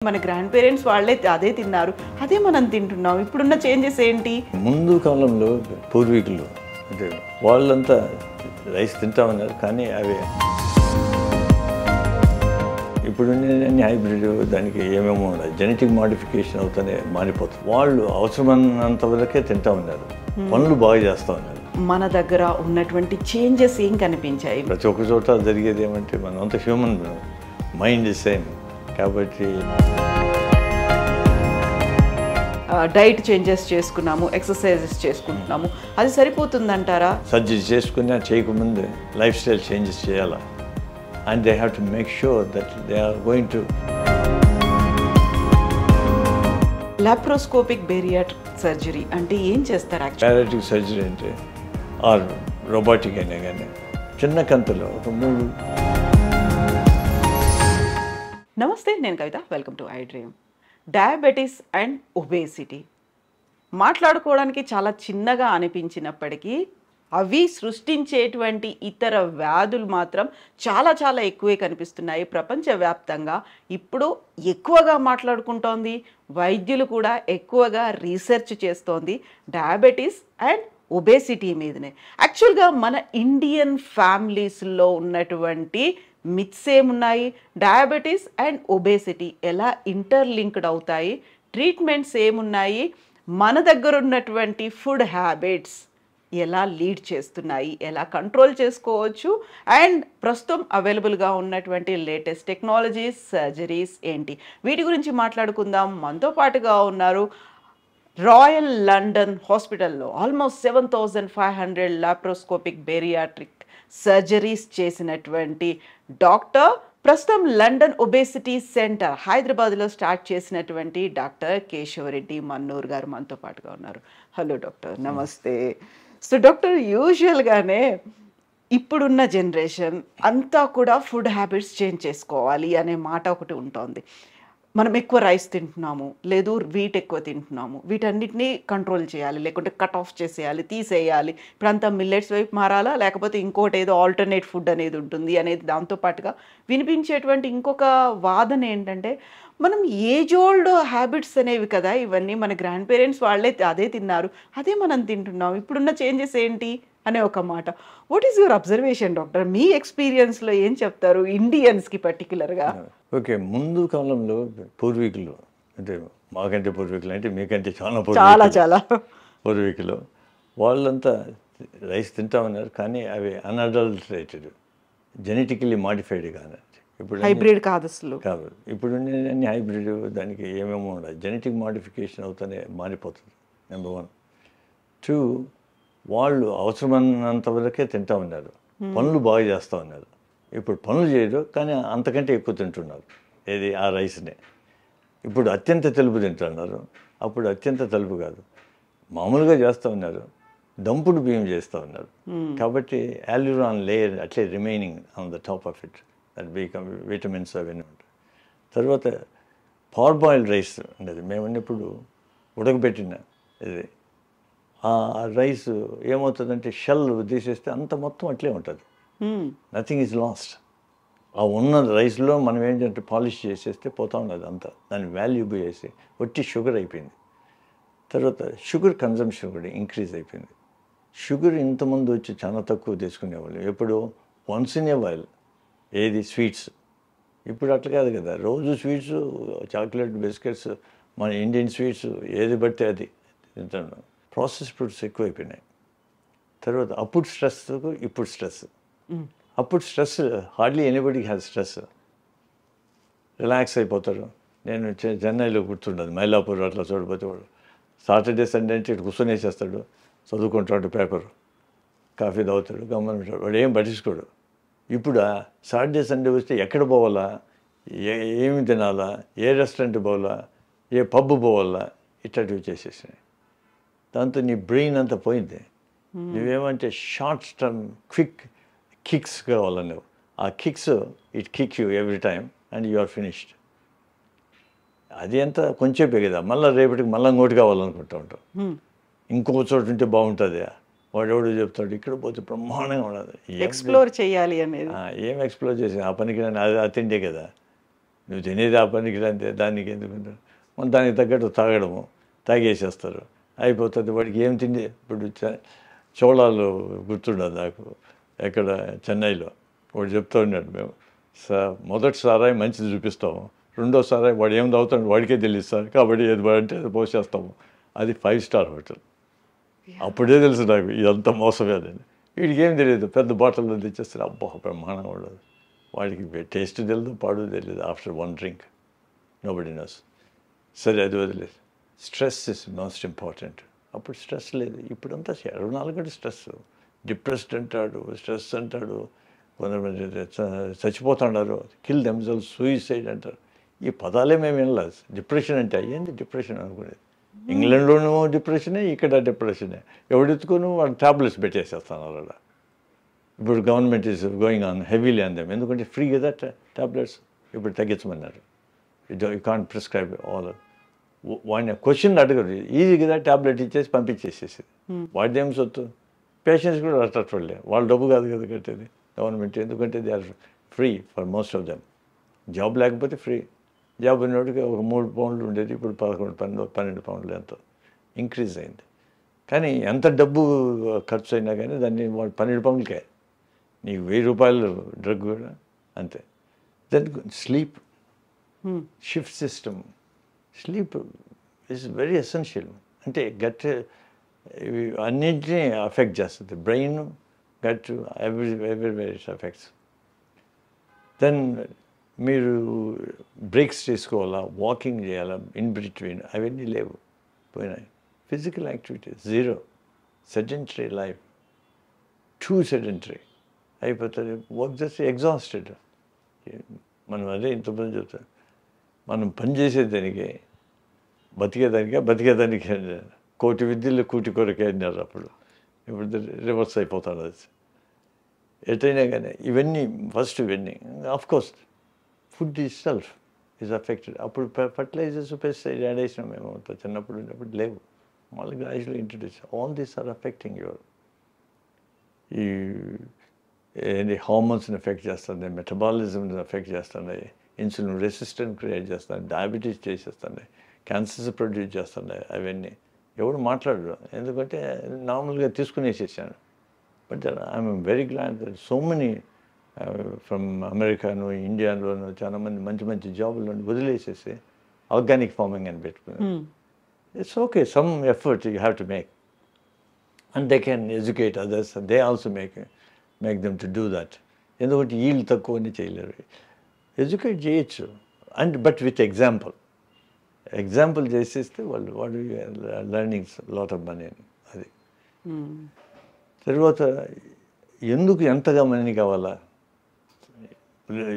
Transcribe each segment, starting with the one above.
మన grand parents వాళ్ళే అదే తిన్నారు, అదే మనం తింటున్నాం. ఇప్పుడున్న చేంజెస్ ఏంటి? ముందు కాలంలో పూర్వీకులు అంటే వాళ్ళంతా రైస్ తింటామన్నారు, కానీ అవి ఇప్పుడు అన్ని హైబ్రిడ్ దానికి ఏమేమో జెనెటిక్ మాడిఫికేషన్ అవుతానే మారిపోతుంది. వాళ్ళు అవసరమైనంత వరకే తింటా ఉన్నారు, పనులు బాగా చేస్తూ ఉన్నారు. మన దగ్గర ఉన్నటువంటి చేంజెస్ ఏం కనిపించాయి? ప్రతి ఒక్క చోట జరిగేది ఏమంటే మనం అంత హ్యూమన్ మైండ్ సేమ్ కాబట్టి డైట్ చేంజెస్ చేసుకున్నాము, ఎక్సర్సైజెస్ చేసుకుంటున్నాము, అది సరిపోతుందంటారా? సర్జరీ చేసుకున్నా చేయకముందు లైఫ్ స్టైల్ చేంజెస్ చేయాలా, and they have to make sure that they are going to. Laparoscopic bariatric surgery అంటే ఏం చేస్తారు? బేరియాట్రిక్ సర్జరీ అంటే ఆర్ రోబోటిక్ అయినా కానీ చిన్న కంతలో ఒక 3. నమస్తే, నేను Kavitha. Welcome to I dream. Diabetes and obesity మాట్లాడుకోవడానికి చాలా చిన్నగా అనిపించినప్పటికీ అవి సృష్టించేటువంటి ఇతర వ్యాధులు మాత్రం చాలా చాలా ఎక్కువే కనిపిస్తున్నాయి ప్రపంచవ్యాప్తంగా. ఇప్పుడు ఎక్కువగా మాట్లాడుకుంటోంది, వైద్యులు కూడా ఎక్కువగా రీసెర్చ్ చేస్తోంది డయాబెటీస్ అండ్ ఒబేసిటీ మీదనే. యాక్చువల్గా మన ఇండియన్ ఫ్యామిలీస్లో ఉన్నటువంటి మిత్స్ ఏమున్నాయి? డయాబెటీస్ అండ్ ఒబేసిటీ ఎలా ఇంటర్లింక్డ్ అవుతాయి? ట్రీట్మెంట్స్ ఏమున్నాయి? మన దగ్గర ఉన్నటువంటి ఫుడ్ హ్యాబిట్స్ ఎలా లీడ్ చేస్తున్నాయి? ఎలా కంట్రోల్ చేసుకోవచ్చు? అండ్ ప్రస్తుతం అవైలబుల్గా ఉన్నటువంటి లేటెస్ట్ టెక్నాలజీస్, సర్జరీస్ ఏంటి? వీటి గురించి మాట్లాడుకుందాం. మనతో పాటుగా ఉన్నారు రాయల్ లండన్ హాస్పిటల్లో ఆల్మోస్ట్ 7,500 లాప్రోస్కోపిక్ బేరియాట్రిక్ సర్జరీస్ చేసినటువంటి డాక్టర్, ప్రస్తుతం లండన్ ఒబేసిటీ సెంటర్ హైదరాబాద్లో స్టార్ట్ చేసినటువంటి డాక్టర్ కేశవరెడ్డి మన్నూర్ గారు మనతో పాటుగా ఉన్నారు. హలో డాక్టర్, నమస్తే. సో డాక్టర్, యూజువల్గానే ఇప్పుడున్న జనరేషన్ అంతా కూడా ఫుడ్ హ్యాబిట్స్ చేంజ్ చేసుకోవాలి అనే మాట ఒకటి ఉంటుంది. మనం ఎక్కువ రైస్ తింటున్నాము, లేదు వీట్ ఎక్కువ తింటున్నాము, వీటన్నిటినీ కంట్రోల్ చేయాలి, లేకుంటే కట్ ఆఫ్ చేసేయాలి, తీసేయాలి. ఇప్పుడంతా మిల్లెట్స్ వైపు మారాలా, లేకపోతే ఇంకోటి ఏదో ఆల్టర్నేట్ ఫుడ్ అనేది ఉంటుంది అనేది దాంతోపాటుగా వినిపించేటువంటి ఇంకొక వాదన ఏంటంటే, మనం ఏజ్ ఓల్డ్ హ్యాబిట్స్ అనేవి కదా ఇవన్నీ. మన గ్రాండ్ పేరెంట్స్ వాళ్ళే అదే తిన్నారు, అదే మనం తింటున్నాం. ఇప్పుడున్న చేంజెస్ ఏంటి అనే ఒక మాట. What is your observation doctor? మీ ఎక్స్పీరియన్స్లో ఏం చెప్తారు ఇండియన్స్కి పర్టికులర్గా? ఓకే, ముందు కాలంలో పూర్వీకులు అంటే మాకంటే పూర్వీకులు అంటే మీకంటే చాలా చాలా పూర్వీకులు వాళ్ళంతా రైస్ తింటామన్నారు, కానీ అవి అన్అడల్టరేటెడ్ జెనెటికలీ మాడిఫైడ్ కాదు. ఇప్పుడు హైబ్రిడ్ కాదు అసలు. కాదు, ఇప్పుడు అన్ని హైబ్రిడ్ దానికి ఏమేమో ఉండదు, జెనెటిక్ మాడిఫికేషన్ అవుతానే మారిపోతుంది. నెంబర్ 1. 2, వాళ్ళు అవసరమైనంత వరకే తింటా ఉన్నారు, పనులు బాగా చేస్తూ ఉన్నారు. ఇప్పుడు పనులు చేయరు, కానీ అంతకంటే ఎక్కువ తింటున్నారు. ఏది ఆ రైస్నే. ఇప్పుడు అత్యంత తెలుపు తింటున్నారు, అప్పుడు అత్యంత తెలుపు కాదు, మామూలుగా చేస్తూ ఉన్నారు, దంపుడు బియ్యం చేస్తూ ఉన్నారు. కాబట్టి యాల్యూరాన్ లేయర్ అట్లే remaining on the top of it, that vitamins అవన్నీ ఉంటాయి. తర్వాత పార్బాయిల్డ్ రైస్ ఉండేది, మేము ఇప్పుడు ఉడకబెట్టిన ఇది ఆ రైస్ ఏమవుతుందంటే షెల్ తీసేస్తే అంత మొత్తం అట్లే ఉంటుంది, నథింగ్ ఈజ్ లాస్ట్. ఆ ఉన్న రైస్లో మనం ఏంటంటే పాలిష్ చేసేస్తే పోతా ఉన్నది అంతా, దాని వాల్యూ చేసి ఒట్టి షుగర్ అయిపోయింది. తర్వాత షుగర్ కన్జంప్షన్ కూడా ఇంక్రీజ్ అయిపోయింది. షుగర్ ఇంతకుముందు వచ్చి చాలా తక్కువ తీసుకునేవాళ్ళు, ఎప్పుడు వన్స్ ఇన్ ఏ వైల్ ఏది స్వీట్స్. ఇప్పుడు అట్లా కాదు కదా, రోజు స్వీట్స్, చాక్లెట్, బిస్కెట్స్, మన ఇండియన్ స్వీట్స్ ఏది పడితే అది తింటున్నాం. ప్రాసెస్ ఫుడ్స్ ఎక్కువైపోయినాయి. తర్వాత అప్పుడు స్ట్రెస్, ఇప్పుడు స్ట్రెస్. అప్పుడు stress hardly anybody has stress, relax అయిపోతారు. నేను చెన్నైలో కూర్చుండదు, మైలాపూర్ అట్లా చూడపోతే వాడు సాటర్డే సండే అంటే ఇటు కూర్చొని వేసేస్తాడు, చదువుకుంటాడు, పేపర్ కాఫీ తాగుతాడు, గమ్మని వాడు ఏం పట్టించుకోడు. ఇప్పుడు సాటర్డే సండే వస్తే ఎక్కడ పోవాలా, ఏమి తినాలా, ఏ రెస్టారెంట్ పోవాలా, ఏ పబ్ పోవాలా, ఇట్లాంటివి చేసేసినాయి. దాంతో నీ బ్రెయిన్ అంతా పోయింది. నువ్వేమంటే షార్ట్ టర్మ్ క్విక్ కిక్స్ కావాలని, ఆ kicks it kick you every time and you are finished. అది అంతా కొంచెంపే కదా, మళ్ళీ రేపటికి మళ్ళీ ఇంకోటి కావాలనుకుంటూ ఉంటాం. ఇంకో చోటు ఉంటే బాగుంటుంది, వాడెవడు చెప్తాడు ఇక్కడ పోతే బ్రహ్మాండంగా ఉండదు, ఎక్స్ప్లోర్ చేయాలి అనేది. ఏం ఎక్స్ప్లోర్ చేసి ఆ పనికి అది తిండే కదా. నువ్వు తినేది ఆ పనికి అంతే, దానికి ఎందుకు మనం దానికి తగ్గట్టు తాగడము, తాగేసేస్తారు, అయిపోతుంది. వాడికి ఏం తిండి. ఇప్పుడు చోళాలు గుర్తుండదు నాకు, ఎక్కడ చెన్నైలో వాడు చెప్తూ ఉన్నాడు, మేము మొదటి సారాయి మంచిది చూపిస్తాము, రెండో సారాయి వాడు ఏం తాగుతాడు వాడికే తెలియదు సార్, కాబట్టి ఏది అంటే అది పోసేస్తాము. అది 5-star హోటల్. అప్పుడే తెలుసు నాకు ఇదంతా మోసమే అని. వీడికి ఏం తెలియదు, పెద్ద బాటిల్లో తెచ్చేస్తారు, అబ్బా బ్రహ్మాండంగా ఉండదు. వాడికి టేస్ట్ తెలియదు, పాడు తెలియదు. After 1 drink nobody nose. సరే అది వదిలేదు. Stress is most important. అప్పుడు స్ట్రెస్ లేదు. ఇప్పుడంతా 24 గంటలు స్ట్రెస్. డిప్రెస్డ్ అంటాడు, స్ట్రెస్ అంటాడు, కొంతమంది చచ్చిపోతున్నారు, కిల్ దెమ్సెల్వ్స్, సూయిసైడ్ అంటారు. ఈ పదాలే మేము వినలేదు. డిప్రెషన్ అంటే అయ్యింది డిప్రెషన్ అనుకునేది. ఇంగ్లాండ్లోనూ డిప్రెషనే, ఇక్కడ డిప్రెషనే. ఎవడెత్తుకోను వాళ్ళు టాబ్లెట్స్ పెట్టేసేస్తున్నారు అలా. ఇప్పుడు government is going on heavily on them, ఎందుకంటే ఫ్రీ కదా టాబ్లెట్స్. ఇప్పుడు తగ్గించమన్నారు. You can't prescribe all. వాడిని క్వశ్చన్ అడగరు, ఈజీ కదా టాబ్లెట్ ఇచ్చేసి పంపించేసేసి. వాడిదేం సొత్తు. పేషెంట్స్ కూడా అట్టట్లే, వాళ్ళ డబ్బు కాదు కదా కట్టేది గవర్నమెంట్, ఎందుకంటే they are free for most of them. Job లేకపోతే ఫ్రీ. జాబ్ ఉన్నోడికి ఒక 3 పౌండ్లు ఉండేది, ఇప్పుడు 12 పౌండ్లు ఎంతో ఇంక్రీజ్ అయింది. కానీ ఎంత డబ్బు ఖర్చు అయినా కానీ దాన్ని వాళ్ళు 12 పౌండ్లకే. నీకు 1000 రూపాయలు డ్రగ్ కూడా అంతే. Then sleep, shift system. Sleep is very essential. అంటే గట్ అన్నింటినీ అఫెక్ట్ చేస్తుంది. Brain, gut, everywhere it affects. Then మీరు బ్రేక్స్ చేసుకోవాలా, వాకింగ్ చేయాలా ఇన్ బిట్వీన్, అవన్నీ లేవు, పోయినాయి. Physical activities zero. Sedentary life, too sedentary అయిపోతుంది. వర్క్ చేస్తే ఎగ్జాస్టెడ్. మనం అదే ఇంతమంది చెప్తాం, మనం పనిచేసేదానికి బతికేదానికి 1,000,000 విద్యలు కూటి కొరకే అన్నారు అప్పుడు. ఇప్పుడు రివర్స్ అయిపోతాడు అది. ఎటైనా కానీ ఇవన్నీ ఫస్ట్ ఇవన్నీ of course food is self is affected. అప్పుడు ఫర్టిలైజర్స్, పెస్టిసైడ్ యాడ్ వేసినాం మేము చిన్నప్పుడు ఉన్నప్పుడు లేవు. మళ్ళీ gradually introduce. All these are affecting your ఈ హార్మోన్స్ని ఎఫెక్ట్ చేస్తున్నాయి, మెటబాలిజంని ఎఫెక్ట్ చేస్తున్నాయి, ఇన్సులిన్ రెసిస్టెంట్ క్రియేట్ చేస్తున్నాయి, డయాబెటీస్ చేసేస్తున్నాయి, క్యాన్సర్స్ ప్రొడ్యూస్ చేస్తున్నాయి. అవన్నీ ఎవరు మాట్లాడరు, ఎందుకంటే నార్మల్గా తీసుకునేసేసాను. But I'm very glad that so many from అమెరికాను, ఇండియాలోను చాలా మంది మంచి మంచి జాబుల్లో వదిలేసేసి ఆర్గానిక్ ఫార్మింగ్ అని పెట్టుకున్నారు. It's okay, some effort you have to make, and they can educate others, they also make them to do that. ఎందుకంటే వీళ్ళు తక్కువని చేయలేరు. ఎడ్యుకేట్ చేయొచ్చు, అండ్ బట్ విత్ ఎగ్జాంపుల్ చేసేస్తే వాళ్ళు లెర్నింగ్స్ లాట్ ఆఫ్ మనీ అని. అది తర్వాత ఎందుకు ఎంతగా మనీ కావాలా?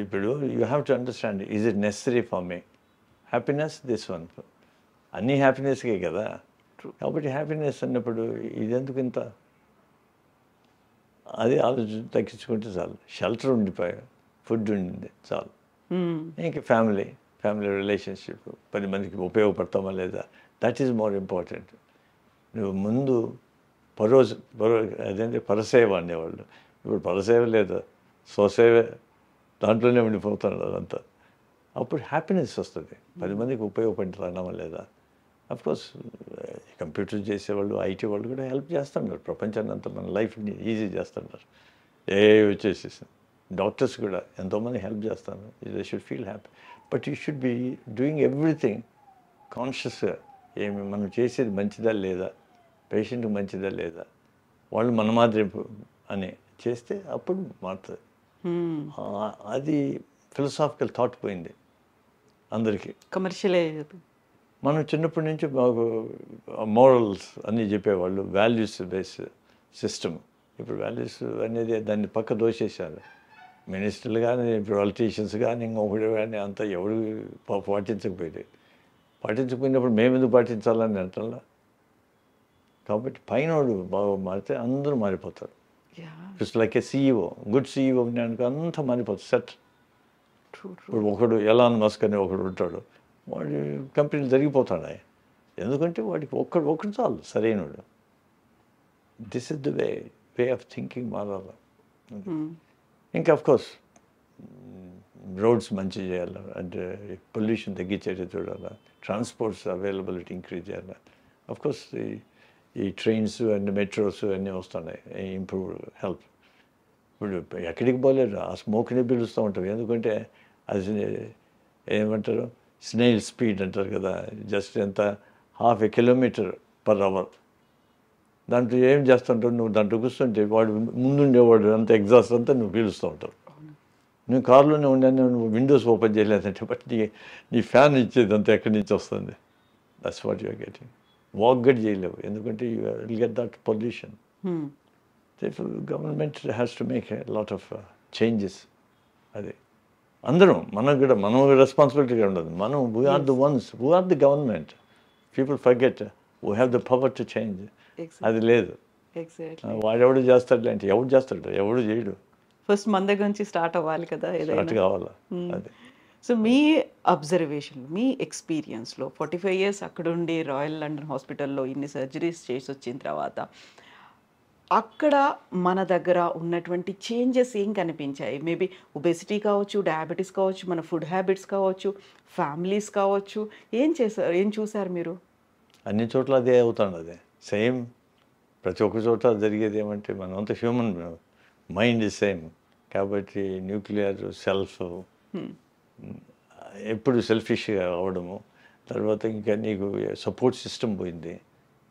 ఇప్పుడు you have to understand, is it necessary for me happiness? This one, అన్నీ హ్యాపీనెస్కే కదా. కాబట్టి హ్యాపీనెస్ అన్నప్పుడు ఇదెందుకు ఇంత? అది ఆలోచన తగ్గించుకుంటే చాలు. షెల్టర్ ఉండిపోయా, ఫుడ్ ఉండింది చాలు. ఇంక ఫ్యామిలీ రిలేషన్షిప్ 10 మందికి ఉపయోగపడతామా లేదా, దట్ ఈజ్ మోర్ ఇంపార్టెంట్. నువ్వు ముందు అదేంటి పరసేవ అనేవాళ్ళు, ఇప్పుడు పరసేవ లేదు, స్వసేవ, దాంట్లోనే ఉండిపోతున్నారు అదంతా. అప్పుడు హ్యాపీనెస్ వస్తుంది. 10 మందికి ఉపయోగపడుతున్నామా లేదా. అఫ్కోర్స్ కంప్యూటర్ చేసేవాళ్ళు, ఐటీ వాళ్ళు కూడా హెల్ప్ చేస్తున్నారు. ప్రపంచాన్ని అంతా మన లైఫ్ని ఈజీ చేస్తున్నారు. వచ్చేసేసి డాక్టర్స్ కూడా ఎంతోమంది హెల్ప్ చేస్తున్నారు. They should feel happy. But you should be doing everything కాన్షియస్గా. ఏమి మనం చేసేది మంచిదా లేదా, పేషెంట్కి మంచిదా లేదా, వాళ్ళు మన మాదిరి అని చేస్తే అప్పుడు మారుతుంది. అది ఫిలసాఫికల్ థాట్ పోయింది అందరికీ. కమర్షియల్. మనం చిన్నప్పటి నుంచి మాకు మోరల్స్ అన్నీ చెప్పేవాళ్ళు, వాల్యూస్ బేస్ సిస్టమ్. ఇప్పుడు వాల్యూస్ అనేది దాన్ని పక్క దోషేసారు. మినిస్టర్లు కానీ, పొలిటీషియన్స్ కానీ, ఇంకొకటి కానీ అంతా ఎవరు పాటించకపోయినప్పుడు మేము ఎందుకు పాటించాలని అంటల్లా. కాబట్టి పైనోడు బాగా మారితే అందరూ మారిపోతారు. It's like a CEO, good CEO ఉన్నానికి అంతా మారిపోతుంది సెట్. ఇప్పుడు ఒకడు ఎలాన్ మస్క్ అని ఒకడు ఉంటాడు, వాడి కంపెనీలు జరిగిపోతున్నాయి. ఎందుకంటే వాడికి ఒక్కడు చాలు సరైనడు. This is the way of thinking మారాలి. ఇంకా అఫ్కోర్స్ రోడ్స్ మంచి చేయాలి, అంటే పొల్యూషన్ తగ్గించేది చూడాలి, ట్రాన్స్పోర్ట్స్ అవైలబిలిటీ ఇంక్రీజ్ చేయాలి. అఫ్కోర్స్ ఈ ట్రైన్స్ అండ్ మెట్రోస్ అన్నీ వస్తున్నాయి, ఇంప్రూవ్ హెల్ప్. ఇప్పుడు ఎక్కడికి పోలేరు, ఆ స్మోక్ని పీలుస్తూ ఉంటారు. ఎందుకంటే అది ఏమంటారు, స్నేల్ స్పీడ్ అంటారు కదా, జస్ట్ ఎంత ½ కిలోమీటర్ పర్ అవర్. దాంట్లో ఏం చేస్తుంటావు, నువ్వు దాంట్లో కూర్చుంటే వాడు ముందుండేవాడు అంత ఎగ్జాస్ట్ అంతా నువ్వు పీలుస్తూ ఉంటావు. నువ్వు కారులోనే ఉండాను, నువ్వు విండోస్ ఓపెన్ చేయలేదంటే బట్ నీ ఫ్యాన్ ఇచ్చేది అంతా ఎక్కడి నుంచి వస్తుంది. That's what you're getting. Walk గట్ చేయలేవు, ఎందుకంటే you will get that pollution. Government has to make a lot of changes. అది అందరం మనం రెస్పాన్సిబిలిటీగా ఉండదు. మనం we're the ones, we're the government. People forget we have the power to change. అది లేదు. వాడెవడు చేస్తాడు అంటే ఎవడు చేస్తాడు, ఎవడు చేయడు. ఫస్ట్ మన దగ్గర నుంచి స్టార్ట్ అవ్వాలి కదా స్టార్ట్ కావాలా. అది సో మీ అబ్జర్వేషన్, మీ ఎక్స్పీరియన్స్లో 45 years అక్కడ ఉండి రాయల్ లండన్ హాస్పిటల్లో ఇన్ని సర్జరీస్ చేసి వచ్చిన తర్వాత అక్కడ మన దగ్గర ఉన్నటువంటి చేంజెస్ ఏం కనిపించాయి? మేబీ ఒబెసిటీ కావచ్చు, డయాబెటీస్ కావచ్చు, మన ఫుడ్ హ్యాబిట్స్ కావచ్చు, ఫ్యామిలీస్ కావచ్చు, ఏం చూసారు మీరు? అన్ని చోట్ల అదే అవుతుంది. అదే సేమ్ ప్రతి ఒక్క చోట జరిగేది ఏమంటే మనంతా హ్యూమన్ మైండ్ ఇస్ సేమ్. కాబట్టి న్యూక్లియర్ సెల్ఫ్ ఎప్పుడు సెల్ఫిష్గా అవడము, తర్వాత ఇంకా నీకు సపోర్ట్ సిస్టమ్ పోయింది.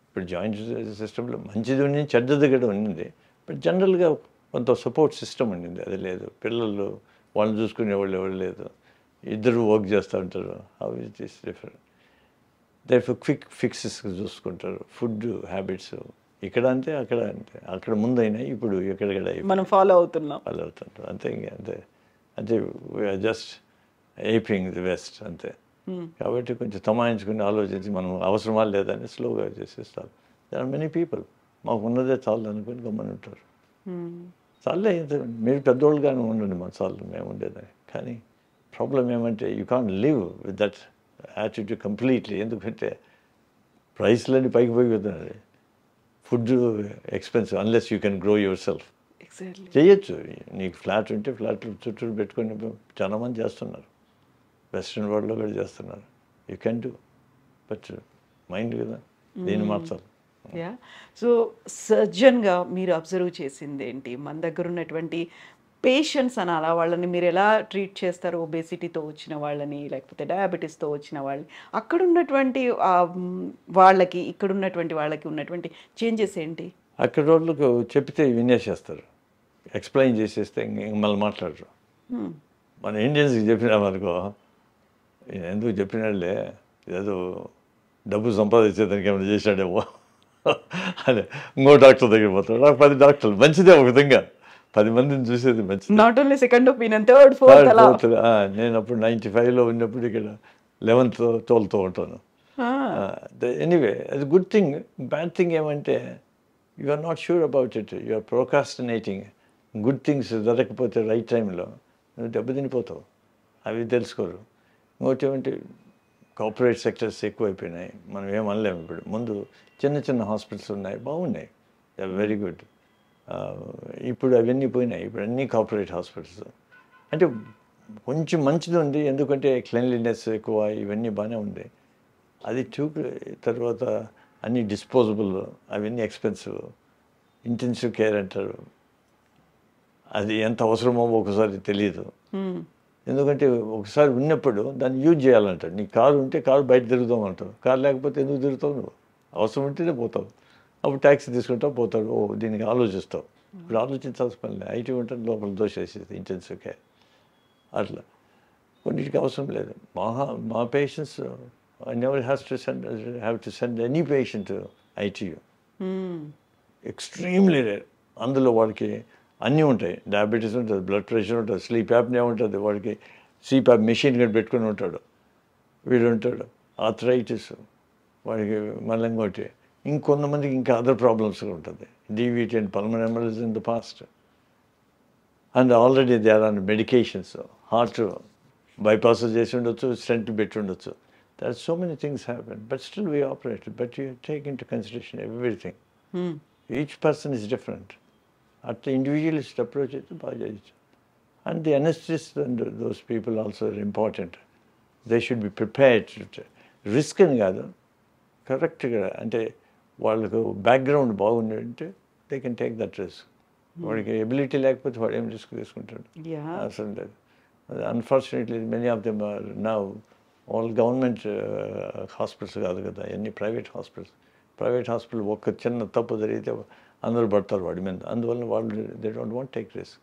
ఇప్పుడు జాయింట్ సిస్టంలో మంచిది ఉండింది, చెడ్డది కూడా ఉండింది. బట్ జనరల్గా కొంత సపోర్ట్ సిస్టమ్ ఉండింది, అది లేదు. పిల్లలు వాళ్ళని చూసుకునే వాళ్ళు ఎవరు లేదు, ఇద్దరు వర్క్ చేస్తూ ఉంటారు. How it is different. That quick fixes చూసుకుంటారు. ఫుడ్ హ్యాబిట్స్ ఇక్కడ అంతే, అక్కడ అంతే. అక్కడ ముందైనా ఇప్పుడు ఎక్కడెక్కడ మనం ఫాలో అవుతుంటారు అంతే. అంతే అంటే వీఆర్ జస్ట్ ఏపింగ్ ది వెస్ట్ అంతే. కాబట్టి కొంచెం తమాయించుకుని ఆలోచించి మనం అవసరమా లేదని స్లోగా చేసేస్తారు. దర్ ఆర్ మెనీ పీపుల్ మాకు ఉన్నదే చాలు అనుకుని గమ్మని ఉంటారు. చాలే, మీరు పెద్దోళ్ళుగానే ఉండండి, మా చాలు మేము ఉండేదని. కానీ ప్రాబ్లం ఏమంటే you can't live with that attitude completely. ఎందుకంటే ప్రైస్లన్నీ పైకి పోతున్నాయి. Food expensive unless you can grow your self. చేయొచ్చు, నీకు ఫ్లాట్ ఉంటే ఫ్లాట్లు చుట్టూ పెట్టుకొని చాలా మంది చేస్తున్నారు. వెస్ట్రన్ వరల్డ్లో కూడా చేస్తున్నారు. You can do, but mind కదా దీన్ని మార్చాలి. సో సర్జన్గా మీరు అబ్జర్వ్ చేసింది ఏంటి? మన దగ్గర ఉన్నటువంటి పేషెంట్స్ అనాలా, వాళ్ళని మీరు ఎలా ట్రీట్ చేస్తారు? ఒబేసిటీతో వచ్చిన వాళ్ళని, లేకపోతే డయాబెటీస్తో వచ్చిన వాళ్ళని, అక్కడ ఉన్నటువంటి వాళ్ళకి ఇక్కడ ఉన్నటువంటి వాళ్ళకి ఉన్నటువంటి చేంజెస్ ఏంటి? అక్కడ వాళ్ళకు చెప్తే వినేసేస్తారు, ఎక్స్ప్లెయిన్ చేసేస్తే ఇంక మళ్ళీ మాట్లాడరు. మన ఇండియన్స్కి చెప్పినామనుకో, ఎందుకు చెప్పినాడులే, ఏదో డబ్బు సంపాదించేదానికి ఏమైనా చేశాడేమో అదే ఇంకో డాక్టర్ దగ్గర పోతాడు. నాకు 10 డాక్టర్లు, మంచిదే ఒక విధంగా, 10 మందిని చూసేది మంచిది. Not only second opinion, third, fourth అలా. నేను అప్పుడు 95లో ఉన్నప్పుడు ఇక్కడ 11th 12th ఉంటాను. ఎనీవే అది గుడ్ థింగ్. బ్యాడ్ థింగ్ ఏమంటే you are not sure about it, you are procrastinating. Good things జరగకపోతే రైట్ టైంలో నువ్వు దెబ్బతినిపోతావు, అవి తెలుసుకోరు. ఇంకోటి ఏమంటే కార్పొరేట్ సెక్టర్స్ ఎక్కువైపోయినాయి, మనం ఏమనలేము. ఇప్పుడు ముందు చిన్న చిన్న హాస్పిటల్స్ ఉన్నాయి, బాగున్నాయి, దే ఆర్ వెరీ గుడ్. ఇప్పుడు అవన్నీ పోయినాయి, ఇప్పుడు అన్నీ కార్పొరేట్ హాస్పిటల్స్. అంటే కొంచెం మంచిది ఉంది, ఎందుకంటే క్లీన్లీనెస్ ఎక్కువ, ఇవన్నీ బాగానే ఉంది. అది తర్వాత అన్నీ డిస్పోజబుల్, అవన్నీ ఎక్స్పెన్సివ్. ఇంటెన్సివ్ కేర్ అంటారు, అది ఎంత అవసరమో ఒకసారి తెలియదు. ఎందుకంటే ఒకసారి ఉన్నప్పుడు దాన్ని యూజ్ చేయాలంటారు. నీ కారు ఉంటే కారు బయట తిరుగుతాం అంటావు, కారు లేకపోతే ఎందుకు తిరుగుతావు? నువ్వు అవసరం ఉంటేనే పోతావు. అప్పుడు ట్యాక్సీ తీసుకుంటావు, పోతాడు. దీనికి ఆలోచిస్తావు. ఇప్పుడు ఆలోచించాల్సిన పని లేదు, ఐటీ ఉంటుంది, లోపల దోషేసేది ఇంటెన్సివ్ కేర్. అట్లా కొన్నిటికి అవసరం లేదు. మా patients I never have to send any patient to ITU. Extremely rare. అందులో వాడికి అన్నీ ఉంటాయి, డయాబెటీస్ ఉంటుంది, బ్లడ్ ప్రెషర్ ఉంటుంది, స్లీప్ యాప్నియా ఉంటుంది, వాడికి సిప్యాప్ మెషిన్ కూడా పెట్టుకుని ఉంటాడు, వీడు ఉంటాడు, ఆర్థరైటిస్, వాడికి మళ్ళీ ఇంకోటి, ఇంకొంతమందికి ఇంకా అదర్ ప్రాబ్లమ్స్ కూడా ఉంటుంది, DVT and pulmonary embolism in the past. And already they are on medications. Heart bypass చేసి ఉండొచ్చు, స్టెంట్ పెట్టి ఉండొచ్చు. There are so many things happen, but still we operate. But you take into consideration everything. Each person is different. అట్లా ఇండివిజువలిస్ట్ approach అయితే బాగా చేయొచ్చు. And the anesthetists and those people also are important. They should be prepared to risk అని కాదు, కరెక్ట్గా అంటే వాళ్ళకు background బాగుందంటే they can take that risk. వాడికి ఎబిలిటీ లేకపోతే వాడు ఏం రిస్క్ తీసుకుంటాడు? అసలు లేదు. Unfortunately many of them are now all government hospitals కాదు కదా, అన్ని ప్రైవేట్ హాస్పిటల్స్. ప్రైవేట్ హాస్పిటల్ ఒక్క చిన్న తప్పు జరిగితే అందరూ పడతారు వాడి మీద. అందువల్ల వాళ్ళు they don't want take risk.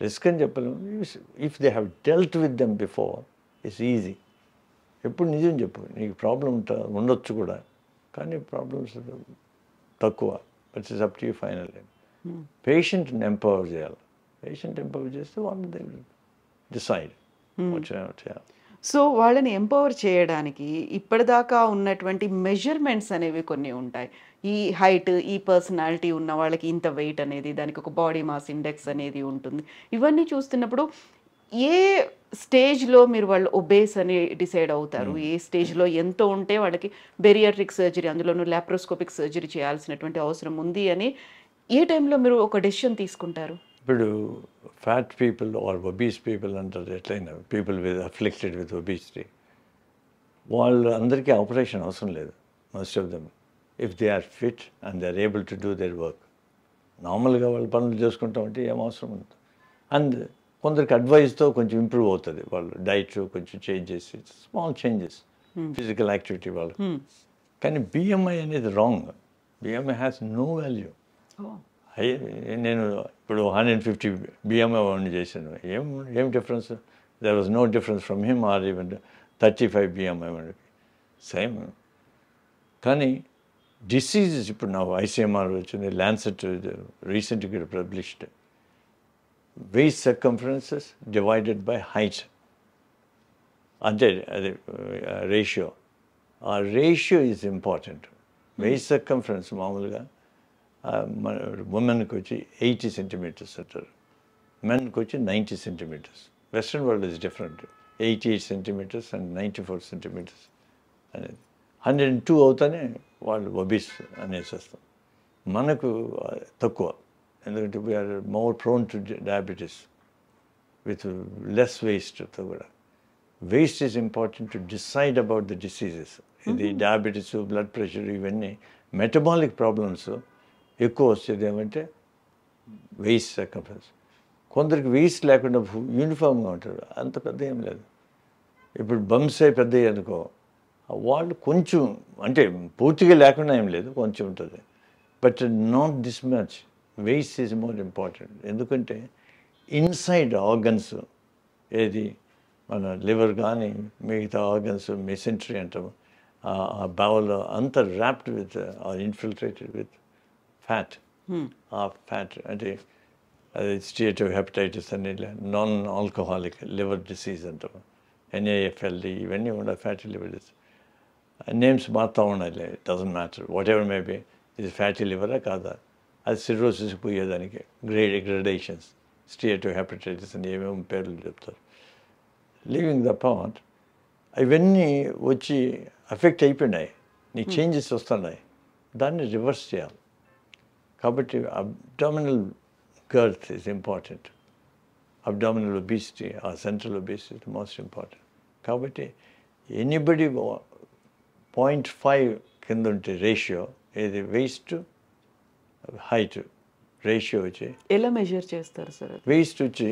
Risk అని చెప్పలేము. If they have dealt with them before it's easy. ఎప్పుడు నిజం చెప్పు, నీకు ప్రాబ్లం ఉండొచ్చు కూడా, కానీ ప్రాబ్లమ్స్ తక్కువ. But it's up to you final. పేషెంట్ని ఎంపవర్ చేయాలి. పేషెంట్ ఎంపవర్ చేస్తే వాళ్ళు దే విల్ డిసైడ్ వాట్ చేయాలి. సో వాళ్ళని ఎంపవర్ చేయడానికి ఇప్పటిదాకా ఉన్నటువంటి మెజర్మెంట్స్ అనేవి కొన్ని ఉంటాయి. ఈ హైట్, ఈ పర్సనాలిటీ ఉన్న వాళ్ళకి ఇంత వెయిట్ అనేది, దానికి ఒక బాడీ మాస్ ఇండెక్స్ అనేది ఉంటుంది. ఇవన్నీ చూస్తున్నప్పుడు ఏ స్టేజ్లో మీరు వాళ్ళు ఒబేస్ అని డిసైడ్ అవుతారు? ఏ స్టేజ్లో ఎంతో ఉంటే వాళ్ళకి బెరియాట్రిక్ సర్జరీ, అందులోనూ లాప్రోస్కోపిక్ సర్జరీ చేయాల్సినటువంటి అవసరం ఉంది అని ఏ టైంలో మీరు ఒక డెసిషన్ తీసుకుంటారు? ఇప్పుడు fat people are obese people అంటారు, ఎట్లయినా పీపుల్ అఫ్లిక్టెడ్ విత్ ఒబీసిటీ, వాళ్ళు అందరికీ ఆపరేషన్ అవసరం లేదు. Most of them if they are fit and they are able to do their work, నార్మల్గా వాళ్ళు పనులు చేసుకుంటామంటే ఏం అవసరం ఉంది. అండ్ కొందరికి అడ్వైస్తో కొంచెం ఇంప్రూవ్ అవుతుంది. వాళ్ళు డైట్ కొంచెం చేంజ్ చేసి, స్మాల్ చేంజెస్, ఫిజికల్ యాక్టివిటీ వాళ్ళు. కానీ బిఎంఐ అనేది wrong. BMI has no value. నేను ఇప్పుడు 150 బిఎంఐ వాడిని చేశాను, ఏం difference? There was no difference from him or even 35 BMI వాడికి, సేమ్. కానీ డిసీజెస్ ఇప్పుడు నాకు ఐసీఎంఆర్ వచ్చింది, ల్యాన్సెట్ రీసెంట్గా published, waist circumferences divided by height. అంటే అది రేషియో. ఆ ratio is important. waist circumference మామూలుగా మన ఉమెన్కి వచ్చి 80 సెంటీమీటర్స్ అంటారు, మెన్కి వచ్చి 90 centimetres. Western world is different. 88 centimetres and 94 centimetres అనేది. 102 అవుతానే వాళ్ళు ఒబీస్ అనేసి వస్తాం. మనకు తక్కువ, ఎందుకంటే we're more prone to diabetes with less వేస్ట్తో కూడా. Waist is important to decide about the diseases. ఇది డయాబెటీస్, బ్లడ్ ప్రెషర్, ఇవన్నీ మెటబాలిక్ ప్రాబ్లమ్స్ ఎక్కువ వచ్చేది ఏమంటే వేస్ట్ సర్కంఫరెన్స్. కొందరికి వేస్ట్ లేకుండా యూనిఫామ్గా ఉంటారు, అంత పెద్ద ఏం లేదు. ఇప్పుడు బంప్సే పెద్దవి అనుకో, వాళ్ళు కొంచెం అంటే పూర్తిగా లేకుండా ఏం లేదు, కొంచెం ఉంటుంది. But not this much. Waste is more important. ఎందుకంటే ఇన్సైడ్ ఆర్గన్స్, ఏది మన లివర్ కానీ మిగతా ఆర్గన్స్, మెసెంట్రీ అంటాము, ఆ బౌల్ అంతా wrapped with or infiltrated with fat. ఆ ఫ్యాట్ అంటే అది స్టియేటివ్ హెపటైటిస్ అని, నాన్ ఆల్కహాలిక్ లివర్ డిసీజ్ అంటాము, NAFLD, ఇవన్నీ కూడా ఫ్యాటీ లివర్ డిసీజ్. నేమ్స్ మారుతూ ఉండాలి, it doesn't matter, what ever may be. ఇది ఫ్యాటీ లివరా కాదా, అది సిరోసిస్ పోయేదానికి గ్రేడేషన్స్, స్టియేటివ్ హెపటైటిస్ అని ఏమేమి పేర్లు చెప్తారు. లివింగ్ ద పార్ట్, ఇవన్నీ వచ్చి అఫెక్ట్ అయిపోయినాయి, నీ చేంజెస్ వస్తున్నాయి, దాన్ని రివర్స్ చేయాలి. కాబట్టి abdominal girth is important. Abdominal obesity or central obesity is the most important. కాబట్టి ఎనీబడి 0.5 కింద ఉంటే రేషియో, ఇది వేస్ట్ టు హైట్ రేషియో వచ్చి ఎలా మెజర్ చేస్తారు సార్? వేస్ట్ వచ్చి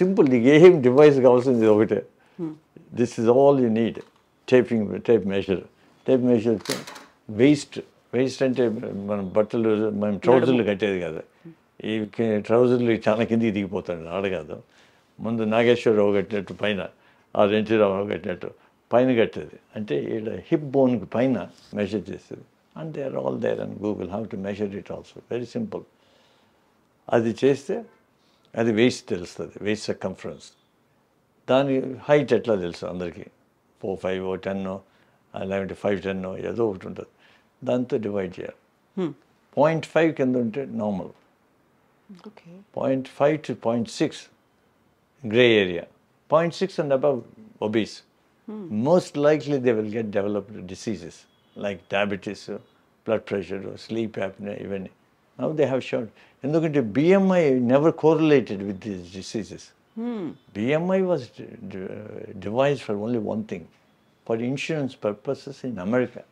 సింపుల్, నీకు ఏం డివైస్ కావాల్సింది ఒకటే. This is all you need. Tape measure waste అంటే మనం బట్టలు, మనం ట్రౌజర్లు కట్టేది కదా, ఈ ట్రౌజర్లు చాలా కిందికి దిగిపోతాడు, ఆడగాదు. ముందు నాగేశ్వరరావు కట్టినట్టు పైన, ఆ ఎన్టీరావు కట్టినట్టు పైన కట్టేది. అంటే ఇక్కడ హిప్ బోన్కి పైన మెజర్ చేసేది. And they are all there and Google how to measure it also, very simple. అది చేస్తే అది వేస్ట్ తెలుస్తుంది, వేస్ట్ సర్కంఫరెన్స్. దాని హైట్ ఎట్లా తెలుసు అందరికీ, 4, 5, 10 లేదంటే 5, 10 ఏదో ఒకటి ఉంటుంది, దాంతో డివైడ్ చేయాలి. 0.5 కింద ఉంటే normal, 0.5 to 0.6 gray area, 0.6 and above obese. Most likely they will get developed diseases like diabetes, blood pressure, sleep apnea, ఇవన్నీ Now they have shown. ఎందుకంటే BMI never correlated with these diseases. BMI was devised for only one thing, for insurance purposes in America.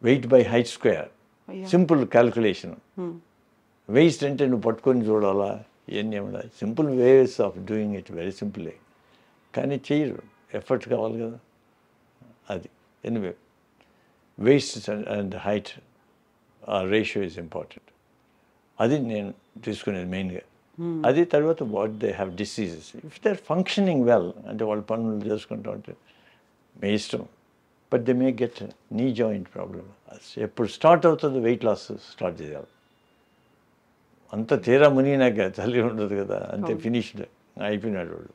Weight by height square. Yeah. Simple calculation. Waist అంటే నువ్వు పట్టుకొని చూడాలా ఇవన్నీ ఉండాలి. Simple ways of doing it very simply. కానీ చేయరు, effort కావాలి కదా. అది ఎనివే వేస్ట్ అండ్ హైట్ ఆ రేషియో ఇస్ ఇంపార్టెంట్. అది నేను తీసుకునేది మెయిన్గా. అది తర్వాత what they have diseases. If they are functioning well, అంటే వాళ్ళు పనులు చేసుకుంటూ ఉంటే మీ ఇష్టం. But they may get knee joint problem. ఎప్పుడు స్టార్ట్ అవుతుందో వెయిట్ లాస్ స్టార్ట్ చేయాలి. అంత తీరా మునిగినాక తల్లి ఉండదు కదా, అంతే ఫినిష్డ్ అయిపోయినాడు వాడు.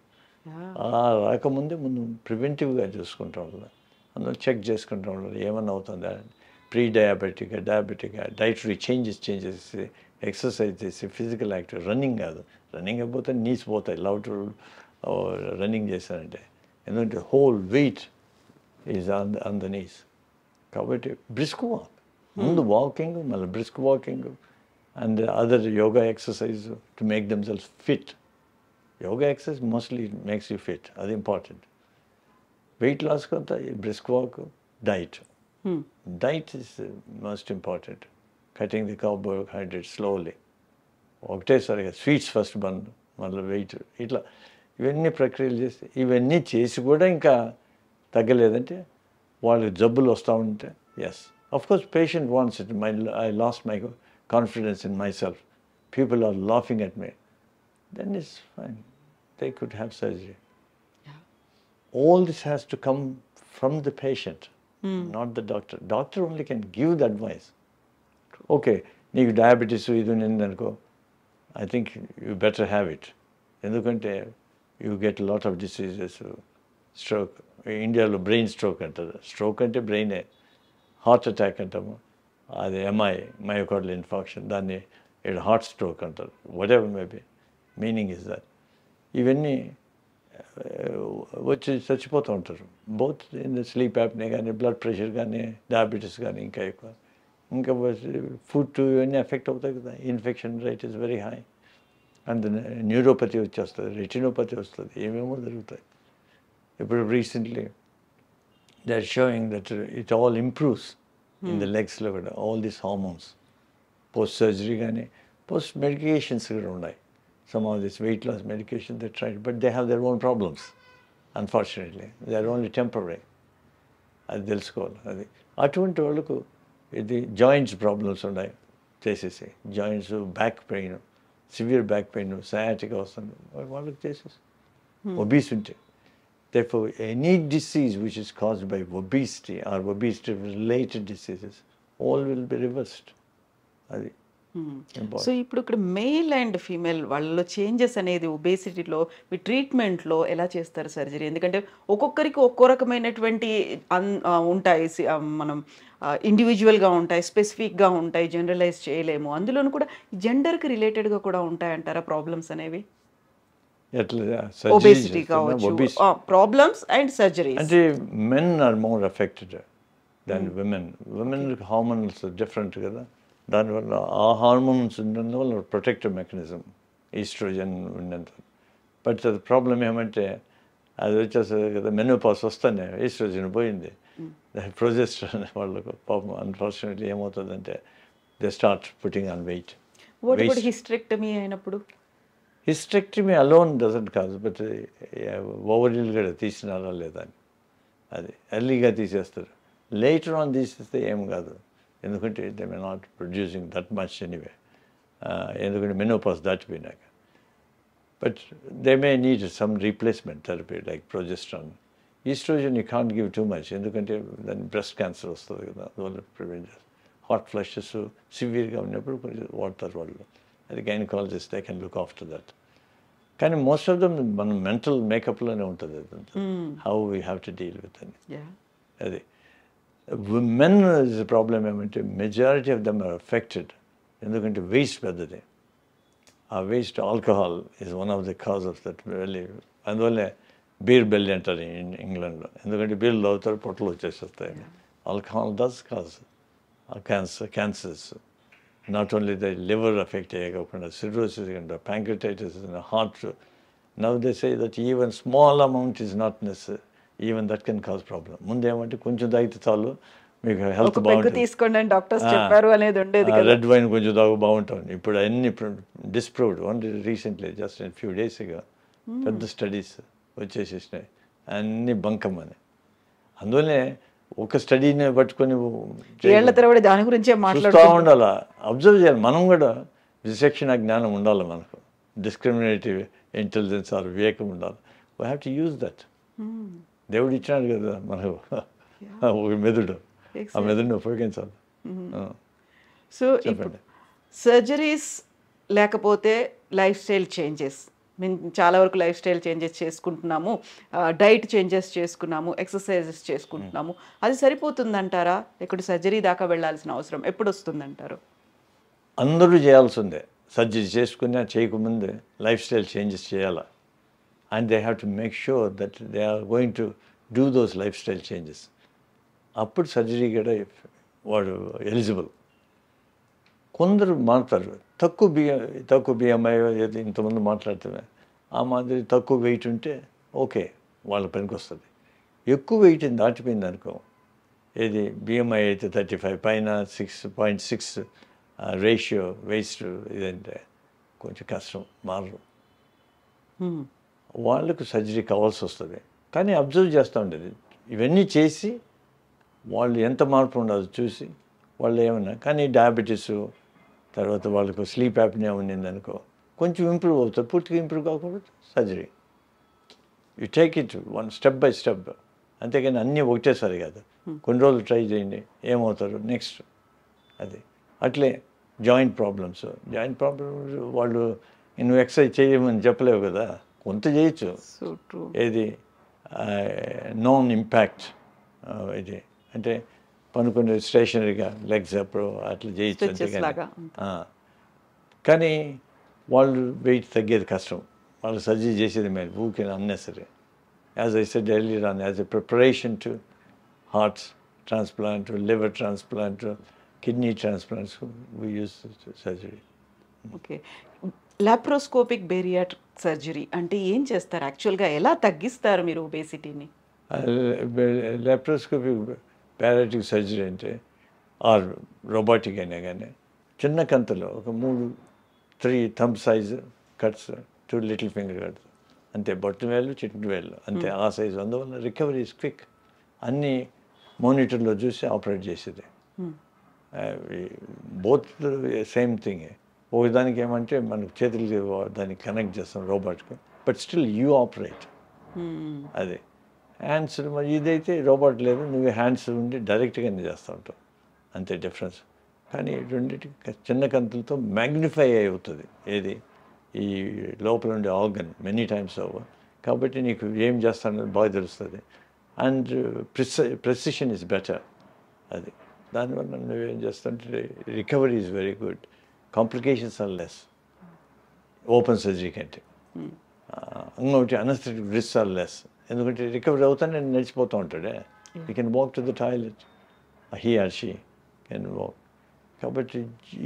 రాకముందే ముందు ప్రివెంటివ్గా చూసుకుంటూ ఉండాలి. అందులో చెక్ చేసుకుంటూ ఉండాలి ఏమన్నా అవుతుందా, ప్రీ డయాబెటిక్, డైటరీ చేంజెస్ చేసి ఎక్సర్సైజ్ చేసి ఫిజికల్ యాక్టివ్. రన్నింగ్ కాదు, రన్నింగ్ అయిపోతే నీస్ పోతాయి లౌట్ రన్నింగ్ చేశారంటే. ఎందుకంటే whole weight is on the knees. కాబట్టి బ్రిస్క్ వాక్, ముందు వాకింగ్, మళ్ళీ brisk walking and other yoga exercise to make themselves fit. Yoga exercise mostly makes you fit. That's important. Weight loss kanta brisk walk, diet. Diet is most important. Cutting the carbohydrates slowly. ఒకటేసారిగా sweets first బంద్, మళ్ళీ weight, ఇట్లా ఇవన్నీ ప్రక్రియలు చేసి ఇవన్నీ చేసి కూడా ఇంకా తగ్గలేదంటే వాళ్ళకి జబ్బులు వస్తూ ఉంటే yes of course patient wants it. I lost my confidence in myself. People are laughing at me. Then it's fine. They could have surgery. Yeah. All this has to come from the patient, not the doctor. Doctor only can give the advice. Okay, నీకు diabetes ఇది ఉందనుకో, I think you better have it. ఎందుకంటే you get a lot of diseases. Stroke. ఇండియాలో brain stroke అంటారు. Stroke అంటే బ్రెయినే. Heart attack అంటాము, అది మయోకార్డియల్ ఇన్ఫాక్షన్, దాన్ని హార్ట్ స్ట్రోక్ అంటారు. Whatever maybe meaning is that. ఇవన్నీ వచ్చి చచ్చిపోతూ ఉంటారు. Both in the sleep apnoea కానీ, బ్లడ్ ప్రెషర్ కానీ, డయాబెటీస్ కానీ ఇంకా ఎక్కువ. ఇంకా ఫుడ్ ఇవన్నీ ఎఫెక్ట్ అవుతాయి కదా. Infection rate is very high. And neuropathy వచ్చేస్తుంది, రెటినోపతి వస్తుంది, ఏమేమో జరుగుతాయి. ఇప్పుడు recently they are showing that it all improves in the legs లో కూడా all these hormones. Post surgery కానీ పోస్ట్ మెడికేషన్స్ కూడా ఉన్నాయి. Some of this weight loss medication they tried, but they have their own problems. Unfortunately, they are only temporary. అది తెలుసుకోవాలి. అది అటువంటి వాళ్ళకు ఇది జాయింట్స్ ప్రాబ్లమ్స్ ఉన్నాయి చేసేసి, joints, back pain, severe back pain, sciatic వస్తుంది వాళ్ళకి చేసేసి, ఒబీస్ ఉంటే. Therefore, any disease which is caused by obesity or obesity-related diseases, all will be reversed. అది సో ఇప్పుడు ఇక్కడ మేల్ అండ్ ఫీమేల్ వాళ్ళలో చేంజెస్ అనేది ఒబేసిటీలో మీ ట్రీట్మెంట్లో ఎలా చేస్తారు సర్జరీ? ఎందుకంటే ఒక్కొక్కరికి ఒక్కో రకమైనటువంటి ఉంటాయి, మనం ఇండివిజువల్గా ఉంటాయి, స్పెసిఫిక్గా ఉంటాయి, జనరలైజ్ చేయలేము. అందులోనూ కూడా జెండర్కి రిలేటెడ్గా కూడా ఉంటాయంటారా ప్రాబ్లమ్స్ అనేవి? ఒబేసిటీ కావచ్చు, ప్రాబ్లమ్స్ అండ్ సర్జరీ. అంటే men are more affected than women. Women hormones different కదా, దానివల్ల ఆ హార్మోన్స్ ఉన్నందువల్ల ప్రొటెక్టివ్ మెకానిజం ఈస్ట్రోజన్ ఉన్నంత. బట్ అది ప్రాబ్లం ఏమంటే అది వచ్చేస్తుంది కదా, మెనోపాస్ వస్తానే ఈస్ట్రోజన్ పోయింది, ప్రొజెస్టరాన్ వాళ్ళకు పాపం అన్ఫార్చునేట్లీ ఏమవుతుందంటే they start putting on weight. What about hysterectomy అయినప్పుడు? హిస్టెరెక్టమీ అలోన్ డజంట్ కాదు, బట్ ఓవరీల్ కూడా తీసినారా లేదా అని. అది ఎర్లీగా తీసేస్తారు. లేటర్ ఆన్ తీసేస్తే ఏం కాదు, ఎందుకంటే they may not producing that much anyway, ఎందుకంటే మెనోపాస్ దాటిపోయినాక. But they may need some replacement therapy like progesterone. Oestrogen you can't give too much, ఎందుకంటే దాని బ్రెస్ట్ క్యాన్సర్ వస్తుంది కదా, అందువల్ల ప్రివెంట్ చేస్తారు. హాట్ ఫ్లషెస్ సివియర్గా ఉన్నప్పుడు కొంచెం వాడతారు వాళ్ళు. అది gynaecologist they can look after that. కానీ మోస్ట్ ఆఫ్ దమ్ మనం మెంటల్ మేకప్లోనే ఉంటుంది అదంతా, how we have to deal with అని. అది మెన్ ఇస్ ప్రాబ్లం ఏమంటే majority of them are affected, ఎందుకంటే వేస్ట్ పెద్దది. ఆ waist alcohol is one of the cause of that వెళ్ళి. అందువల్లే బీర్ బెల్లి అంటారు ఇంగ్లాండ్లో, ఎందుకంటే బీర్లు అవుతారు పొట్టలు వచ్చేసి వస్తాయి. Alcohol does cause cancers. Not only the liver effect అయ్యే కాకుండా cirrhosis and pancreatitis heart. Now they say that even small amount is not necessary, even that can cause problem. ముందేమంటే కొంచెం తాగితే చాలు మీకు హెల్త్ ఒక పెగ్గు బాగుంటుంది, తీసుకోండి అని డాక్టర్స్ చెప్పారు అనేది ఉండేది కదా. రెడ్ వైన్ కొంచెం తాగు బాగుంటుంది. ఇప్పుడు అన్ని disproved. Only recently just few డేస్గా పెద్ద స్టడీస్ వచ్చేసేసినాయి అన్ని బంకం అని. అందువల్లే ఒక స్టడీని పట్టుకొని ఏళ్ల తరబడి దాని గురించే చూస్తూ మాట్లాడుతూ ఉండాలా, అబ్జర్వ్ చేయాలి. మనం కూడా విచక్షణ జ్ఞానం ఉండాలి, మనకు డిస్క్రిమినేటివ్ ఇంటెలిజెన్స్ ఆర్ వివేకం ఉండాలి. We have to use that. దేవుడు ఇచ్చినాడు కదా మనకు ఒక మెదడు, ఆ మెదడుని ఉపయోగించాలి. సో ఇప్పుడు సర్జరీస్ లేకపోతే లైఫ్ స్టైల్ చేంజెస్, మేము చాలా వరకు లైఫ్ స్టైల్ చేంజెస్ చేసుకుంటున్నాము, డైట్ చేంజెస్ చేసుకున్నాము, ఎక్సర్సైజెస్ చేసుకుంటున్నాము, అది సరిపోతుందంటారా? లేకుంటే సర్జరీ దాకా వెళ్ళాల్సిన అవసరం ఎప్పుడు వస్తుందంటారు? అందరూ చేయాల్సిందే. సర్జరీ చేసుకున్నా చేయకముందే లైఫ్ స్టైల్ చేంజెస్ చేయాలా. And they have to make sure that they are going to do those life style changes. అప్పుడు సర్జరీ కూడా వాడు ఎలిజిబుల్. కొందరు మారుతారు, తక్కువ బిఎంఐ ఏది ఇంతమంది మాట్లాడుతున్నా ఆ మాదిరి తక్కువ వెయిట్ ఉంటే ఓకే, వాళ్ళ పనికి వస్తుంది. ఎక్కువ వెయిట్ దాటిపోయింది అనుకో, ఏది బిఎంఐ అయితే 35 పైన 6.6 రేషియో వేస్ట్ ఇదంటే కొంచెం కష్టం, మారరు. వాళ్ళకు సర్జరీ కావాల్సి వస్తుంది. కానీ అబ్జర్వ్ చేస్తూ ఉండేది ఇవన్నీ చేసి వాళ్ళు ఎంత మార్పు ఉండదు చూసి వాళ్ళు ఏమన్నా. కానీ డయాబెటీస్ తర్వాత వాళ్ళకు స్లీప్ యాప్నియా ఉండింది అనుకో, కొంచెం ఇంప్రూవ్ అవుతుంది. పూర్తిగా ఇంప్రూవ్ కాకపోతే surgery. You take it one step by step, అంతేగాని అన్నీ ఒకటేసారి కాదు. కొన్ని రోజులు ట్రై చేయండి, ఏమవుతారు నెక్స్ట్. అది అట్లే జాయింట్ ప్రాబ్లమ్స్ వాళ్ళు నువ్వు ఎక్సర్సైజ్ చేయమని చెప్పలేవు కదా, కొంత చేయొచ్చు. So true. ఏది నాన్ ఇంపాక్ట్ ఇది అంటే పనుకునే స్టేషనరీగా లెగ్స్ అప్పుడు అట్లా చేయొచ్చు అంతేగాని. కానీ వాళ్ళు వెయిట్ తగ్గేది కష్టం, వాళ్ళు సర్జరీ చేసేది మేలు, ఊకే unnecessary. As I said earlier on, as a preparation to hearts transplant, liver transplant, kidney transplants we use surgery. Okay, laparoscopic bariatric surgery అంటే ఏం చేస్తారు యాక్చువల్గా? ఎలా తగ్గిస్తారు మీరు ఒబేసిటీని? లాప్రోస్కోపిక్ బేరియాట్రిక్ సర్జరీ అంటే ఆర్ రోబోటిక్ అయినా కానీ చిన్న కంతలో ఒక 3 thumb size cuts, 2 little finger cuts అంతే, బొట్టు వేళ్ళు చిట్టు వేళ్ళు అంతే, ఆ సైజు. అందువల్ల రికవరీ ఈజ్ క్విక్. అన్నీ మానిటర్లో చూసి ఆపరేట్ చేసేది. Both same thing. ఒకదానికి ఏమంటే మనకు చేతులకి దాన్ని కనెక్ట్ చేస్తాం రోబోట్కి, బట్ స్టిల్ యూ ఆపరేట్. అది హ్యాండ్స్, మరి ఇదైతే రోబోట్ లేదు, నువ్వు హ్యాండ్స్ ఉండి డైరెక్ట్గానే చేస్తూ ఉంటావు, అంతే డిఫరెన్స్. కానీ రెండింటికి చిన్న కంతులతో మ్యాగ్నిఫై అవుతుంది ఏది ఈ లోపల ఉండే ఆర్గన్ మెనీ టైమ్స్ ఓవర్. కాబట్టి నీకు ఏం చేస్తానో బాగా తెలుస్తుంది. And precision is better. అది దానివల్ల నువ్వేం చేస్తుంటే recovery is very good, complications are less open surgery కంటే. ఇంకొకటి అనస్థెటిక్ రిస్క్ ఆర్ లెస్, ఎందుకంటే రికవరీ అవుతానే నడిచిపోతూ ఉంటాడే. You can walk to the toilet, he or she can walk. కాబట్టి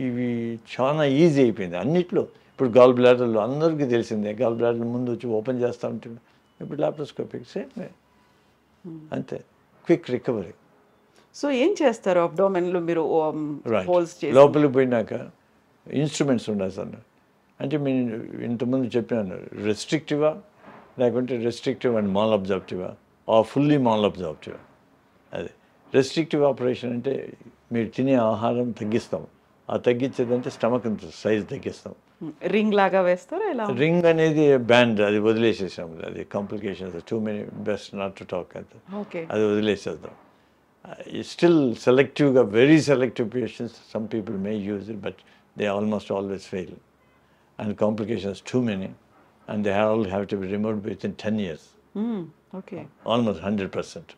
ఇవి చాలా ఈజీ అయిపోయింది అన్నిట్లో. ఇప్పుడు గాల్ బ్లాడర్లో అందరికీ తెలిసిందే, గాల్ బ్లాడర్ ముందు వచ్చి ఓపెన్ చేస్తూ ఉంటుంది. ఇప్పుడు లాప్రోస్కోపిక్ సేమ్ అంతే, క్విక్ రికవరీ. సో ఏం చేస్తారు అబ్డోమెన్లో మీరు హోల్స్ చేసి? లోపలికి పోయినాక ఇన్స్ట్రుమెంట్స్ ఉన్నాయి సార్. అంటే నేను ఇంతకుముందు చెప్పినాను, రెస్ట్రిక్టివా లేకుంటే రెస్ట్రిక్టివ్ అండ్ మాల్ అబ్జర్ప్టివా ఆ ఫుల్లీ మాల్ అబ్జర్ప్టివా. అది రెస్ట్రిక్టివ్ ఆపరేషన్ అంటే మీరు తినే ఆహారం తగ్గిస్తాం. ఆ తగ్గించేదంటే స్టమక్ సైజ్ తగ్గిస్తాం. రింగ్ లాగా వేస్తారా ఎలా? రింగ్ అనేది బ్యాండ్, అది వదిలేసేసాం. అది complications, too many, best not to talk. అది ఓకే, అది వదిలేసేద్దాం. స్టిల్ సెలెక్టివ్గా, very selective patients some people may use it, but they almost always fail. And complications too many, and they all have to be removed within 10 years. Okay, Almost 100%.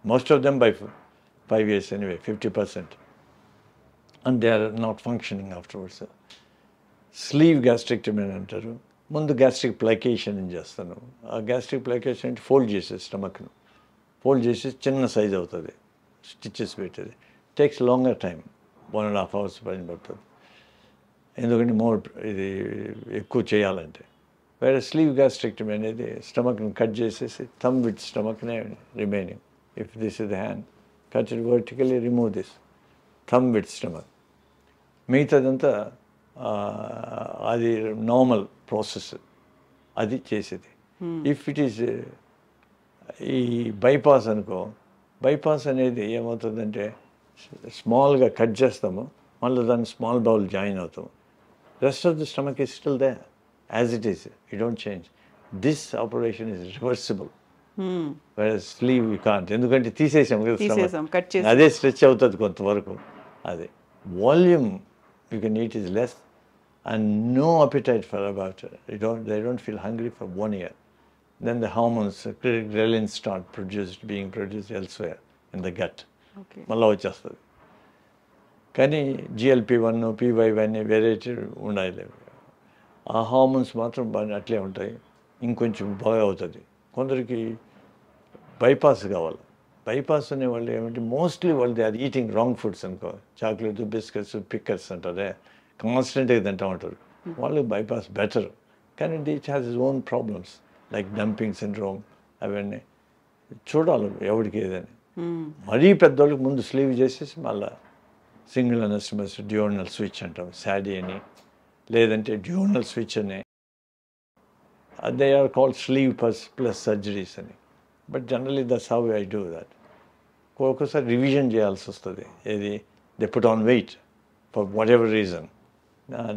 Most of them by 5 years anyway, 50%. And they are not functioning afterwards. Sleeve gastrectomy అని అంటారు. ముందు gastric ప్లైకేషన్ అని చేస్తాను. ఆ gastric ప్లైకేషన్ అంటే fold చేసేది, స్టమక్ను fold చేసి చిన్న సైజ్ అవుతుంది, స్టిచెస్ పెట్టేది. టేక్స్ లాంగర్ టైం, 1.5 hours పైన పడుతుంది. ఎందుకంటే ఇది ఎక్కువ చేయాలంటే. వేరే స్లీవ్ గ్యాస్ట్రెక్టమీ అనేది స్టమక్ని కట్ చేసేసి థమ్ విత్ స్టమక్నే remaining. If this is the hand, cut it vertically, remove this thumb with stomach. మిగతాదంతా అది నార్మల్ ప్రాసెస్, అది చేసేది. ఇఫ్ ఇట్ ఈస్ ఈ బైపాస్ అనుకో, బైపాస్ అనేది ఏమవుతుందంటే స్మాల్గా కట్ చేస్తాము, మళ్ళీ దాన్ని స్మాల్ బౌల్ జాయిన్ అవుతాము. Rest of the stomach is still there as it is, you don't change. This operation is reversible. Sleeve you can't, ఎందుకంటే తీసేసాం కదా స్టమక్, అదే స్ట్రెచ్ అవుతుంది కొంతవరకు. అది volume you can it is less and no appetite for about it. They don't feel hungry for 1 year. Then the hormones, ghrelin, start being produced elsewhere in the gut. Okay. మళ్ళీ వచ్చేస్తుంది. కానీ GLP-1, PY1 variety ఉండాలి. ఆ hormones మాత్రం బాగా అట్లే ఉంటాయి, ఇంకొంచెం బాగా అవుతుంది. కొందరికి బైపాస్ కావాలి. బైపాస్ అనే వాళ్ళు ఏమంటే మోస్ట్లీ వాళ్ళు they are eating wrong foods అనుకో, చాక్లెట్, బిస్కెట్స్, పిక్కర్స్ అంటారే, కాన్స్టెంట్గా తింటూ ఉంటారు. వాళ్ళు బైపాస్ బెటర్. కానీ it has its own problems like dumping syndrome, అవన్నీ చూడాలి ఎవరికి ఏదని. మరీ పెద్దవాళ్ళకి ముందు స్లీవ్ చేసేసి మళ్ళీ సింగిల్ అనస్టమస్ డ్యూనల్ స్విచ్ అంటాం, సాడీ అని, లేదంటే డ్యూనల్ స్విచ్ అని. They are called sleeve plus surgeries అని. But generally that's how I do that. ఒక్కొక్కసారి రివిజన్ చేయాల్సి వస్తుంది. ఏది they put on weight for whatever reason.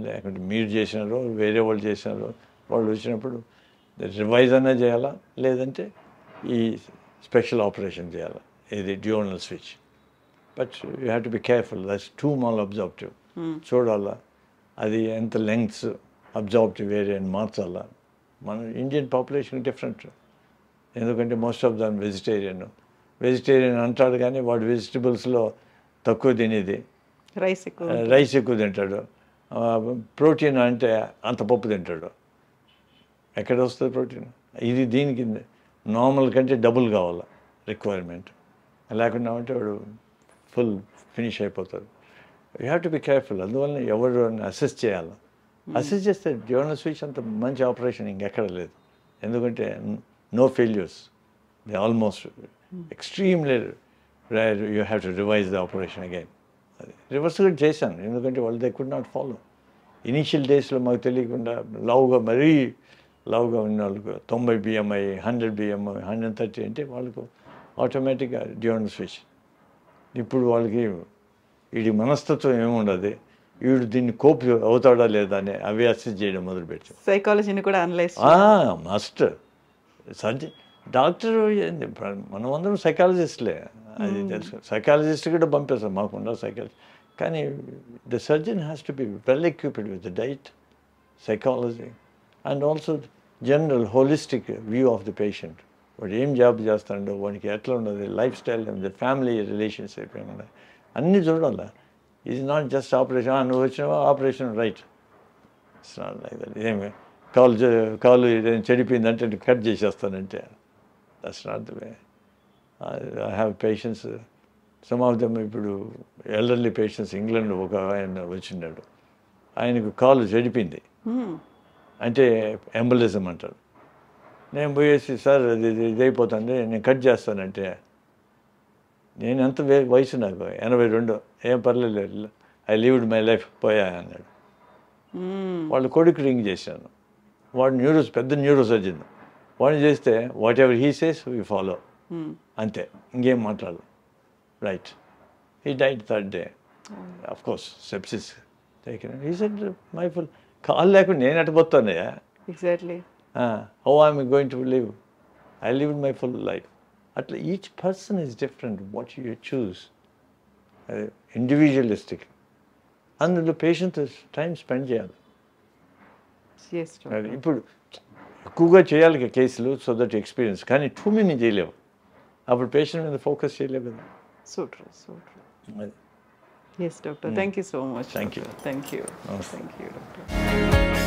లేకుంటే మీరు చేసినారో వేరే వాళ్ళు చేసినారో, వాళ్ళు వచ్చినప్పుడు రివైజ్ అన్నా చేయాలా, లేదంటే ఈ స్పెషల్ ఆపరేషన్ చేయాలా, ఇది duodenal switch. But you have to be careful, that's too malabsorptive. చూడాలా అది ఎంత లెంగ్త్స్ అబ్జార్ప్టివ్ ఏరియా అని మార్చాలా. మన ఇండియన్ పాపులేషన్ డిఫరెంట్, ఎందుకంటే మోస్ట్ ఆఫ్ దమ్ వెజిటేరియన్ అంటాడు, కానీ వాడు వెజిటబుల్స్లో తక్కువ తినేది, రైస్ ఎక్కువ తింటాడు. ప్రోటీన్ అంటే అంత పప్పు తింటాడు. ఎక్కడ వస్తుంది ప్రోటీన్? ఇది దీనికి నార్మల్ కంటే డబుల్ కావాలి రిక్వైర్మెంట్. లేకుండా అంటే వాడు ఫుల్ ఫినిష్ అయిపోతారు. You have to be careful. అందువల్ల ఎవరు అసెస్ చేయాలి. అసెస్ చేస్తే డ్యూనల్ స్విచ్ అంత మంచి ఆపరేషన్ ఇంకెక్కడ లేదు. ఎందుకంటే no failures, they almost extremely rare. You have to revise the operation again. అది రివర్స్ కూడా చేశాను, ఎందుకంటే వాళ్ళు they could not follow. Initial డేస్లో మాకు తెలియకుండా మరీ లావుగా ఉన్న వాళ్ళకు 90 BMI, 100 BMI, 130 అంటే వాళ్ళకు ఆటోమేటిక్గా డ్యూనల్ స్విచ్. ఇప్పుడు వాళ్ళకి వీడి మనస్తత్వం ఏముండదు, వీడు దీన్ని కోప్ అవుతాడా లేదా అని అవి అసెస్ చేయడం మొదలుపెట్టాం. సైకాలజీని కూడా అనలైజ్ మస్ట్. డాక్టర్ మనం అందరం సైకాలజిస్ట్లే, అది తెలుసు. సైకాలజిస్ట్ కూడా పంపిస్తాం, మాకున్న సైకాలజీ. కానీ the surgeon has to be well equipped with the diet, psychology, and also general holistic view of the patient. వాడు ఏం జాబ్ చేస్తాడో, వాడికి ఎట్లా ఉండదు, లైఫ్ స్టైల్, ఫ్యామిలీ రిలేషన్షిప్ ఏమన్నా అన్నీ చూడాలి. ఇది నాట్ జస్ట్ ఆపరేషన్, నువ్వు వచ్చినావా operation right, it's not like that. ఏమి కాలు చెడిపోయిందంటే కట్ చేసేస్తానంటే that's not the way. I have patients, some of them. ఇప్పుడు ఎల్డర్లీ పేషెంట్స్, ఇంగ్లాండ్ ఒక ఆయన వచ్చినాడు, ఆయనకు కాలు చెడిపోయింది, అంటే ఎంబలిజం అంటారు. నేను పోయేసి, సార్ అది ఇదైపోతుంది, నేను కట్ చేస్తానంటే, నేను ఎంత వయసు నాకు 82, ఏం పర్లేదు, ఐ లీవ్డ్ మై లైఫ్, పోయా అన్నాడు. వాళ్ళు కొడుకు రింగ్ చేశాను, వాడు పెద్ద న్యూరో సర్జన్. వాడిని చేస్తే whatever he says we follow, అంతే, ఇంకేం మాట్లాడదు. Right, he died third day, of course sepsis taken. He said my full call లేకుండా నేను అటుపోతానయ్యా. Exactly. How I'm going to live, I live my full life. అట్లా each person is different, what you choose, individualistic. అందులో patient time spend చేయాలి. ఇప్పుడు ఎక్కువగా చేయాలి కేసులు, సో దట్ ఎక్స్పీరియన్స్. కానీ టూ మెనీ చేయలేవు, అప్పుడు పేషెంట్ మీద ఫోకస్ చేయలేవు కదా. So true, so true. Yes doctor, thank you so much. Thank you. Thank you, thank you doctor.